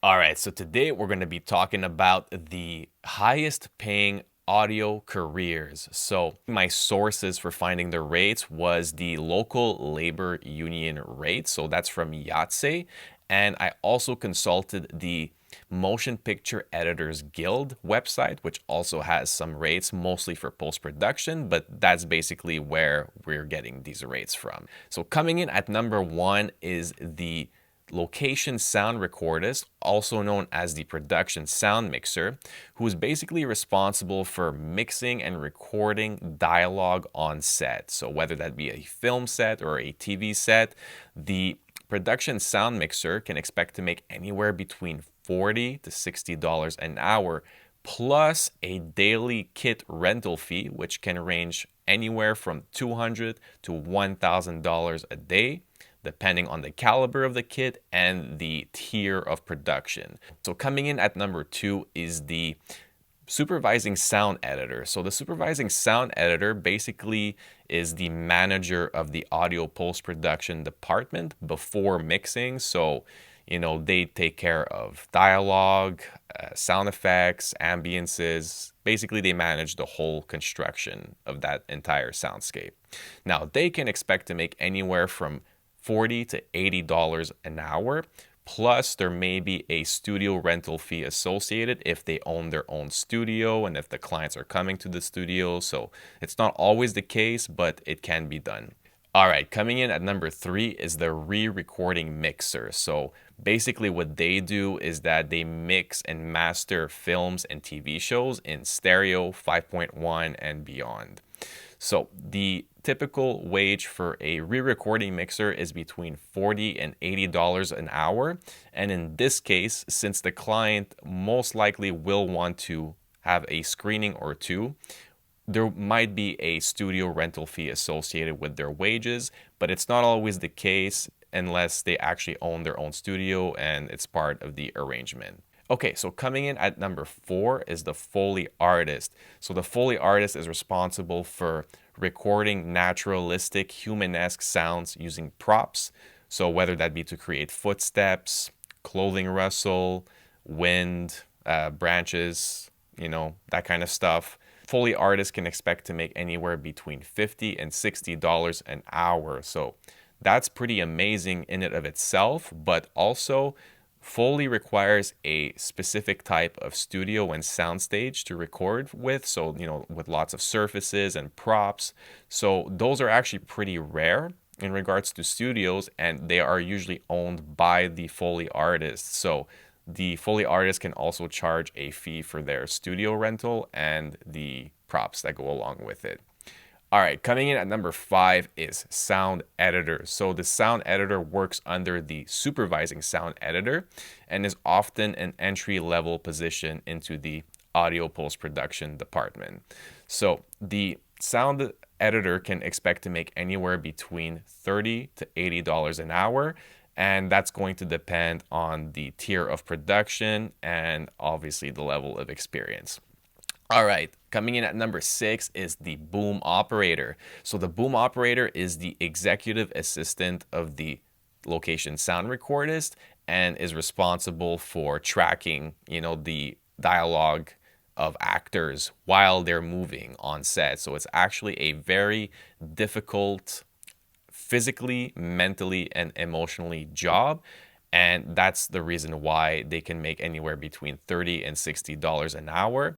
All right, so today we're going to be talking about the highest paying audio careers. So my sources for finding the rates was the local labor union rate. So that's from Yahtzee. And I also consulted the Motion Picture Editors Guild website, which also has some rates, mostly for post-production, but that's basically where we're getting these rates from. So coming in at number one is the location sound recordist, also known as the production sound mixer, who is basically responsible for mixing and recording dialogue on set. So whether that be a film set or a TV set, the production sound mixer can expect to make anywhere between $40 to $60 an hour, plus a daily kit rental fee, which can range anywhere from $200 to $1,000 a day, depending on the caliber of the kit and the tier of production. So coming in at number two is the supervising sound editor. So the supervising sound editor basically is the manager of the audio post-production department before mixing. So, they take care of dialogue, sound effects, ambiances. Basically, they manage the whole construction of that entire soundscape. Now, they can expect to make anywhere from $40 to $80 an hour. Plus, there may be a studio rental fee associated if they own their own studio and if the clients are coming to the studio. So it's not always the case, but it can be done. All right, coming in at number three is the re-recording mixer. So basically what they do is that they mix and master films and TV shows in stereo, 5.1 and beyond. So the typical wage for a re-recording mixer is between $40 and $80 an hour. And in this case, since the client most likely will want to have a screening or two, there might be a studio rental fee associated with their wages, but it's not always the case unless they actually own their own studio and it's part of the arrangement. Okay, so coming in at number four is the foley artist. So the foley artist is responsible for recording naturalistic, humanesque sounds using props. So whether that be to create footsteps, clothing rustle, wind, branches, that kind of stuff. Foley artists can expect to make anywhere between $50 and $60 an hour. So that's pretty amazing in and of itself, but also Foley requires a specific type of studio and soundstage to record with. So, with lots of surfaces and props. So those are actually pretty rare in regards to studios, and they are usually owned by the Foley artists. So the Foley artist can also charge a fee for their studio rental and the props that go along with it. All right, coming in at number five is sound editor. So the sound editor works under the supervising sound editor and is often an entry-level position into the audio post-production department. So the sound editor can expect to make anywhere between $30 to $80 an hour, and that's going to depend on the tier of production and obviously the level of experience. All right, coming in at number six is the boom operator. So the boom operator is the executive assistant of the location sound recordist and is responsible for tracking, the dialogue of actors while they're moving on set. So it's actually a very difficult physically, mentally, and emotionally job. And that's the reason why they can make anywhere between $30 and $60 an hour.